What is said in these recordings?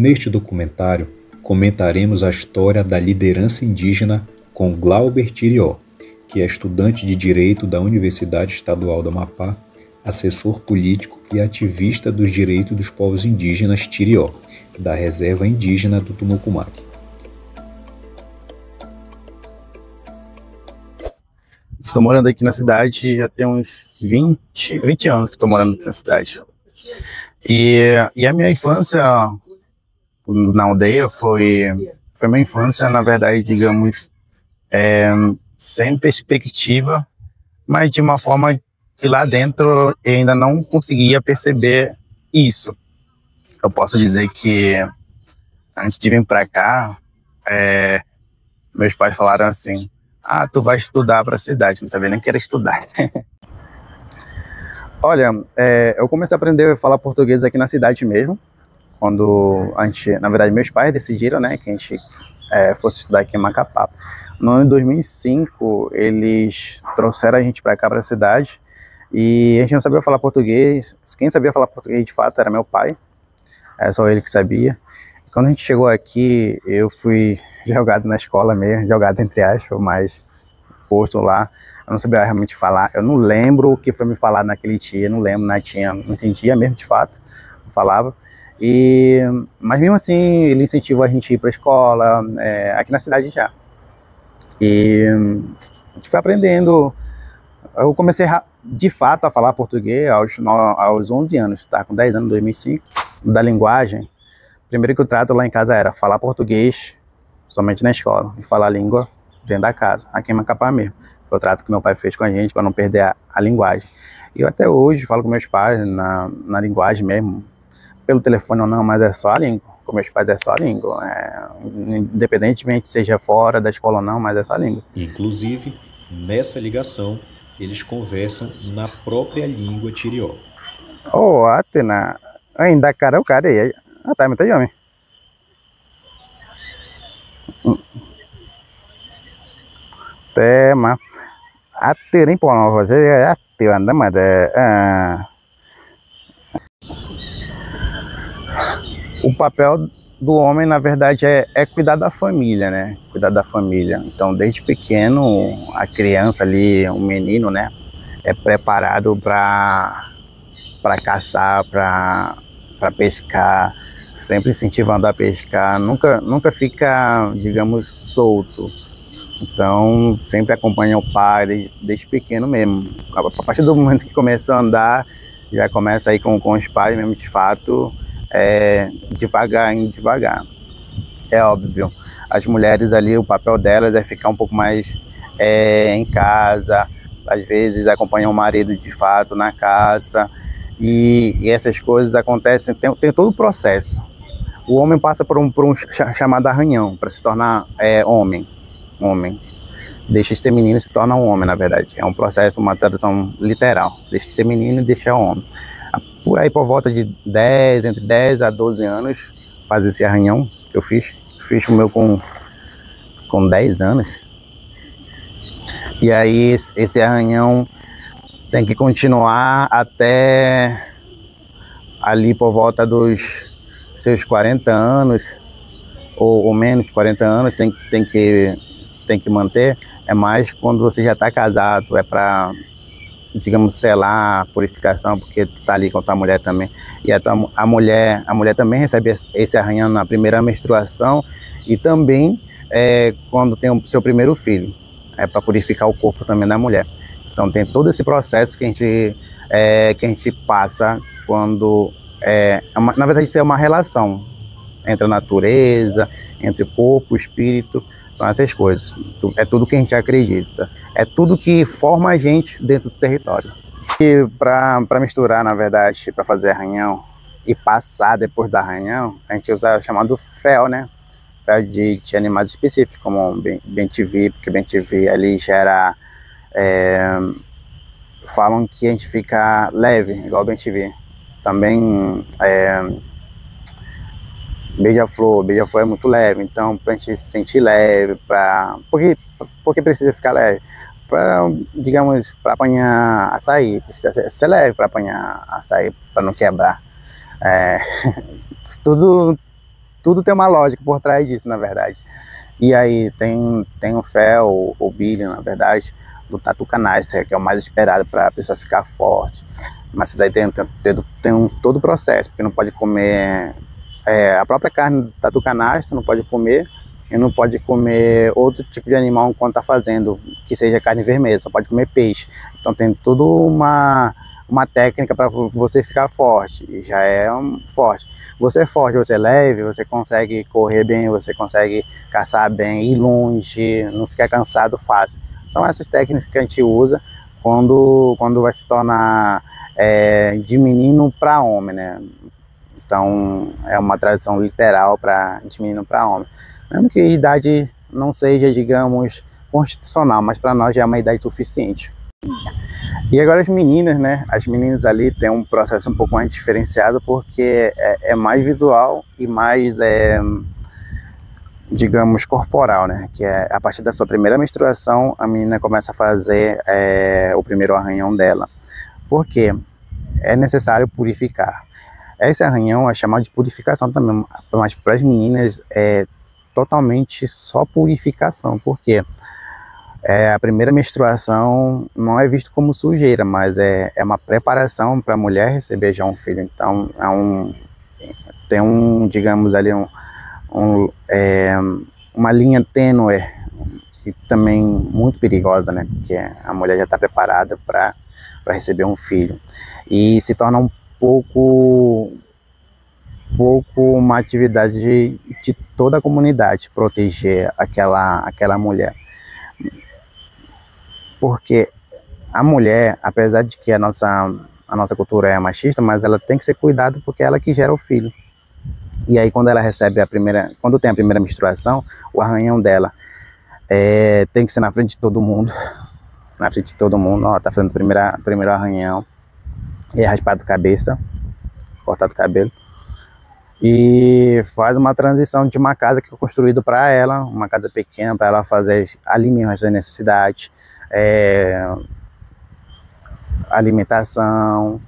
Neste documentário, comentaremos a história da liderança indígena com Glauber Tirió, que é estudante de Direito da Universidade Estadual do Amapá, assessor político e ativista dos direitos dos povos indígenas Tirió, da Reserva Indígena do Tumucumaque. Estou morando aqui na cidade já tem uns 20 anos que estou morando aqui na cidade. E a minha infância na aldeia foi uma infância, na verdade, digamos, sem perspectiva, mas de uma forma que lá dentro eu ainda não conseguia perceber isso. Eu posso dizer que antes de vir para cá, meus pais falaram assim: ah, tu vai estudar para a cidade, não sabia nem que era estudar. Olha, eu comecei a aprender a falar português aqui na cidade mesmo, quando na verdade, meus pais decidiram, né, que a gente fosse estudar aqui em Macapá. No ano de 2005, eles trouxeram a gente para cá, para a cidade, e a gente não sabia falar português. Quem sabia falar português de fato era meu pai, só ele que sabia. E quando a gente chegou aqui, eu fui jogado na escola mesmo, jogado entre aspas, mas posto lá. Eu não sabia realmente falar, eu não lembro o que foi me falado naquele dia, não lembro, não entendia mesmo de fato, não falava. Mas mesmo assim, ele incentivou a gente a ir para a escola, aqui na cidade já. E a gente foi aprendendo. Eu comecei de fato a falar português aos 11 anos, tá? Com 10 anos, 2005, da linguagem. Primeiro que eu trato lá em casa era falar português somente na escola e falar a língua dentro da casa, aqui em Macapá mesmo. Foi o trato que meu pai fez com a gente para não perder a linguagem. E eu até hoje falo com meus pais na linguagem mesmo, pelo telefone ou não, mas é só a língua. Com meus pais é só a língua, independentemente seja fora da escola ou não, mas é só a língua. Inclusive, nessa ligação, eles conversam na própria língua Tirió. Oh, Atena, ainda cara o cara aí, tá muito jovem. Tema, Atena em Pão, você é ateu, anda, mas o papel do homem, na verdade, é cuidar da família, né? Cuidar da família. Então, desde pequeno, a criança ali, o menino, né, é preparado para caçar, para pescar, sempre incentivando a pescar, nunca fica, digamos, solto. Então, sempre acompanha o pai desde pequeno mesmo. A partir do momento que começa a andar, já começa aí com os pais mesmo, de fato, devagar. É óbvio, as mulheres ali, o papel delas é ficar um pouco mais em casa, às vezes acompanhar o marido de fato na caça, e essas coisas acontecem, tem todo o processo. O homem passa por um chamado arranhão para se tornar homem. Deixa de ser menino e se torna um homem, na verdade. É um processo, uma tradução literal. Deixa de ser menino e deixa homem. Por aí, por volta de entre 10 a 12 anos, faz esse arranhão que eu fiz. Fiz o meu com 10 anos. E aí, esse arranhão tem que continuar até ali por volta dos seus 40 anos, ou menos de 40 anos, tem que manter. É mais quando você já está casado, é para, digamos, selar a purificação, porque tu tá ali com a tua mulher também. E a mulher também recebe esse arranhão na primeira menstruação e também quando tem o seu primeiro filho. É para purificar o corpo também da mulher. Então tem todo esse processo que a gente passa quando... na verdade, isso é uma relação entre a natureza, entre o corpo, o espírito. São essas coisas. É tudo que a gente acredita. É tudo que forma a gente dentro do território. E para misturar, na verdade, para fazer arranhão e passar depois do arranhão, a gente usa o chamado fel, né? Fel de animais específicos, como bem-te-vi, porque bem-te-vi ali gera... falam que a gente fica leve, igual bem-te-vi. Também... beija-flor é muito leve, então pra gente se sentir leve, porque precisa ficar leve? Para, digamos, para apanhar açaí, precisa ser leve para apanhar açaí, para não quebrar. Tudo tudo tem uma lógica por trás disso, na verdade. E aí tem o fel, o bilho, na verdade, do tatu canastra, que é o mais esperado para a pessoa ficar forte. Mas isso daí tem todo o processo, porque não pode comer a própria carne do tatu canastra, não pode comer, e não pode comer outro tipo de animal enquanto está fazendo, que seja carne vermelha, só pode comer peixe. Então tem toda uma técnica para você ficar forte, e já é forte. Você é forte, você é leve, você consegue correr bem, você consegue caçar bem, ir longe, não ficar cansado fácil. São essas técnicas que a gente usa quando vai se tornar de menino para homem, né? Então é uma tradução literal de menino para homem. Mesmo que a idade não seja, digamos, constitucional, mas para nós já é uma idade suficiente. E agora as meninas, né? As meninas ali têm um processo um pouco mais diferenciado, porque é mais visual e mais, digamos, corporal, né? Que é a partir da sua primeira menstruação, a menina começa a fazer o primeiro arranhão dela. Por quê? É necessário purificar. Esse arranhão é chamado de purificação também, mas para as meninas é totalmente só purificação. Por quê? A primeira menstruação não é visto como sujeira, mas é uma preparação para a mulher receber já um filho. Então tem digamos ali, uma linha tênue e também muito perigosa, né? Porque a mulher já está preparada para receber um filho. E se torna um pouco uma atividade de toda a comunidade, proteger aquela mulher. Porque a mulher, apesar de que a nossa cultura é machista, mas ela tem que ser cuidada porque é ela que gera o filho. E aí quando ela recebe quando tem a primeira menstruação, o arranhão dela tem que ser na frente de todo mundo. Na frente de todo mundo, ó, tá fazendo o primeiro arranhão. E é raspado a cabeça, cortado o cabelo. E faz uma transição de uma casa que é construída para ela, uma casa pequena, para ela fazer ali mesmo as suas necessidades. Alimentação,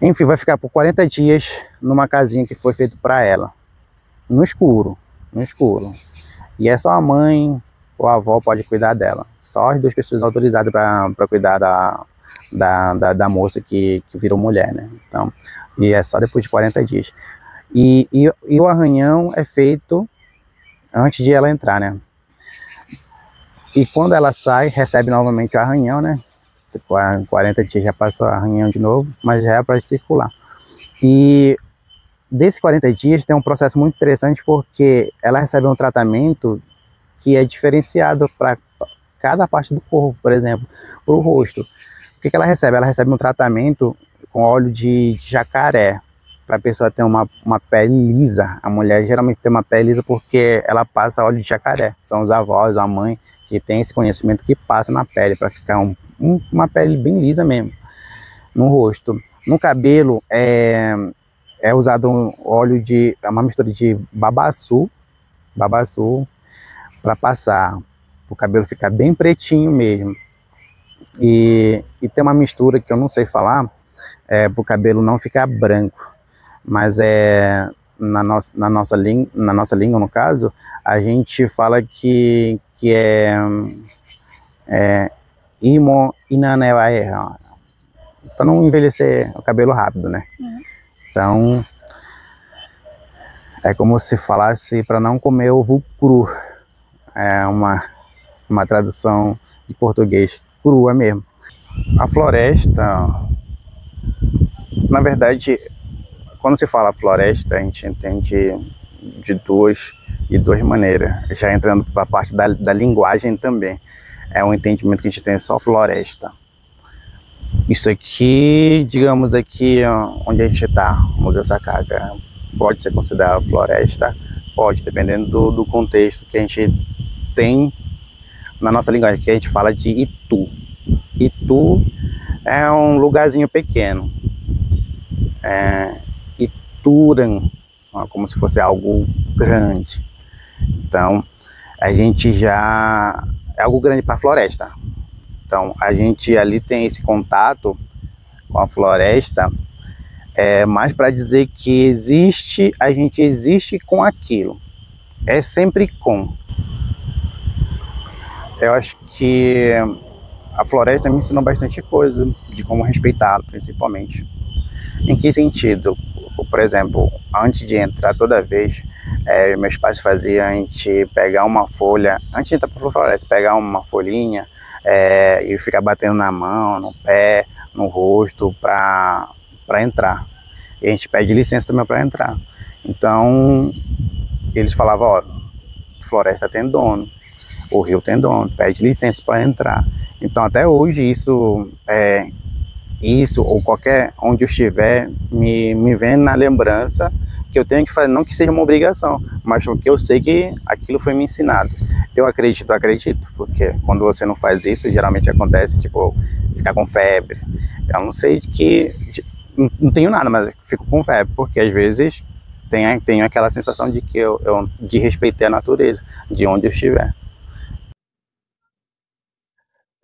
enfim, vai ficar por 40 dias numa casinha que foi feita para ela, no escuro, e é só a mãe ou a avó pode cuidar dela, só as duas pessoas autorizadas para cuidar da moça que virou mulher, né? Então, e é só depois de 40 dias, e o arranhão é feito antes de ela entrar, né? E quando ela sai, recebe novamente o arranhão, né? 40 dias já passou o arranhão de novo, mas já é para circular. E desses 40 dias tem um processo muito interessante, porque ela recebe um tratamento que é diferenciado para cada parte do corpo. Por exemplo, para o rosto. O que ela recebe? Ela recebe um tratamento com óleo de jacaré, para a pessoa ter uma pele lisa. A mulher geralmente tem uma pele lisa porque ela passa óleo de jacaré. São os avós, a mãe, que tem esse conhecimento, que passa na pele para ficar uma pele bem lisa mesmo no rosto. No cabelo é usado óleo uma mistura de babaçu para passar o cabelo ficar bem pretinho mesmo, e tem uma mistura que eu não sei falar para o cabelo não ficar branco, mas na nossa língua, no caso, a gente fala que é imo inanewae, para não envelhecer o cabelo rápido, né? Então é como se falasse para não comer ovo cru. É uma tradução de português, crua mesmo. A floresta, na verdade, quando se fala floresta, a gente entende de duas maneiras, já entrando para a parte da linguagem também. É um entendimento que a gente tem só floresta. Isso aqui, digamos aqui onde a gente está, Museu Sacaga, pode ser considerado floresta? Pode, dependendo do contexto que a gente tem na nossa linguagem, que a gente fala de Itu. Itu é um lugarzinho pequeno. Ituran, como se fosse algo grande. Então, a gente já é algo grande para a floresta. Então, a gente ali tem esse contato com a floresta É mais para dizer que existe, a gente existe com aquilo. É sempre com. Eu acho que a floresta me ensinou bastante coisa de como respeitá-la, principalmente. Em que sentido? Por exemplo, antes de entrar toda vez, meus pais faziam a gente pegar uma folha, antes de entrar para a floresta, pegar uma folhinha e ficar batendo na mão, no pé, no rosto para entrar. E a gente pede licença também para entrar. Então, eles falavam, ó, floresta tem dono, o rio tem dono, pede licença para entrar. Então, até hoje, isso ou qualquer onde eu estiver, me vem na lembrança que eu tenho que fazer, não que seja uma obrigação, mas porque eu sei que aquilo foi me ensinado. Eu acredito, porque quando você não faz isso, geralmente acontece, tipo, ficar com febre. Eu não sei não tenho nada, mas fico com febre, porque às vezes tenho aquela sensação de que eu de respeitar a natureza, de onde eu estiver.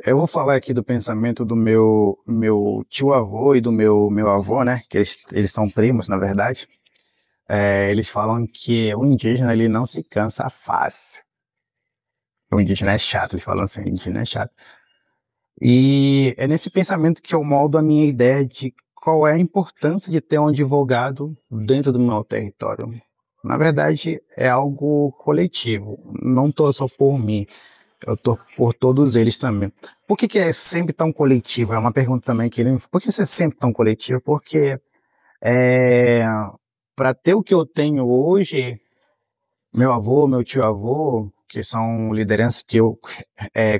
Eu vou falar aqui do pensamento do meu tio-avô e do meu avô, né? Que eles são primos, na verdade. Eles falam que o indígena, ele não se cansa fácil. O indígena é chato, eles falam assim, o indígena é chato. E é nesse pensamento que eu moldo a minha ideia de qual é a importância de ter um advogado dentro do meu território. Na verdade, é algo coletivo, não estou só por mim. Eu tô por todos eles também. Por que é sempre tão coletivo? É uma pergunta também que ele... Por que isso é sempre tão coletivo? Porque para ter o que eu tenho hoje, meu avô, meu tio-avô, que são lideranças que eu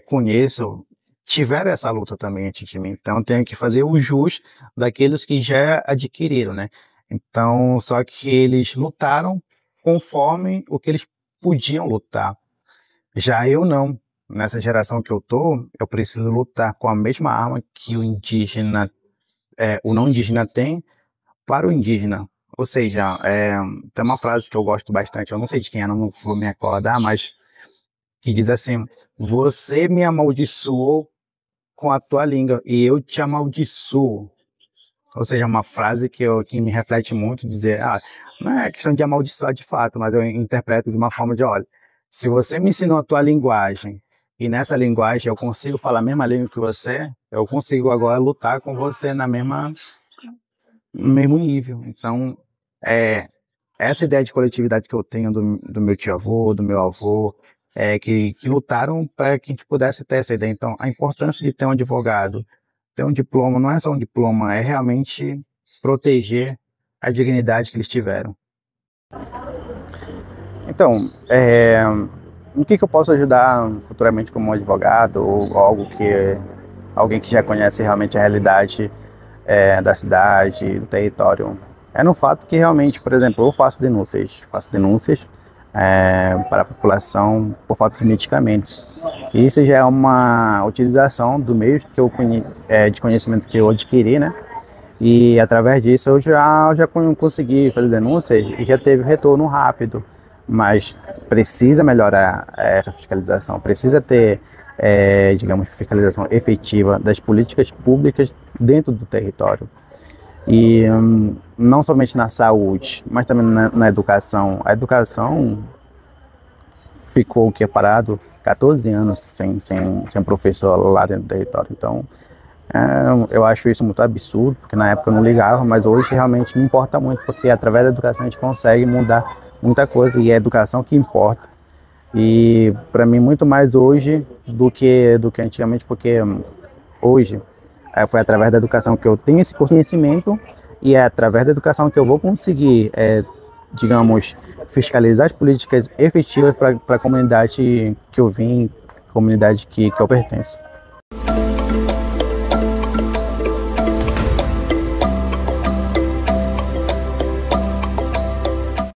conheço, tiveram essa luta também antes de mim. Então eu tenho que fazer o jus daqueles que já adquiriram, né? Então, só que eles lutaram conforme o que eles podiam lutar. Já eu não. Nessa geração que eu tô, eu preciso lutar com a mesma arma que o indígena, o não indígena tem para o indígena. Ou seja, tem uma frase que eu gosto bastante, eu não sei de quem é, não vou me acordar, mas que diz assim: você me amaldiçoou com a tua língua e eu te amaldiçoo. Ou seja, uma frase que me reflete muito, dizer, não é questão de amaldiçoar de fato, mas eu interpreto de uma forma de, olha, se você me ensinou a tua linguagem, e nessa linguagem eu consigo falar a mesma língua que você, eu consigo agora lutar com você no mesmo nível. Então, essa ideia de coletividade que eu tenho do meu tio-avô, do meu avô, que lutaram para que a gente pudesse ter essa ideia. Então, a importância de ter um advogado, ter um diploma, não é só um diploma, é realmente proteger a dignidade que eles tiveram. Então, o que eu posso ajudar futuramente como advogado ou alguém que já conhece realmente a realidade da cidade, do território? É no fato que realmente, por exemplo, eu faço denúncias para a população por falta de medicamentos. E isso já é uma utilização do meio de conhecimento que eu adquiri, né? E através disso eu já consegui fazer denúncias e já teve retorno rápido. Mas precisa melhorar essa fiscalização, precisa ter, digamos, fiscalização efetiva das políticas públicas dentro do território. E não somente na saúde, mas também na educação. A educação ficou parado 14 anos sem professor lá dentro do território. Então, eu acho isso muito absurdo, porque na época eu não ligava, mas hoje realmente me importa muito, porque através da educação a gente consegue mudar muita coisa, e é a educação que importa. E para mim muito mais hoje do que antigamente, porque hoje foi através da educação que eu tenho esse conhecimento, e é através da educação que eu vou conseguir, digamos, fiscalizar as políticas efetivas para a comunidade que eu vim, comunidade que eu pertenço.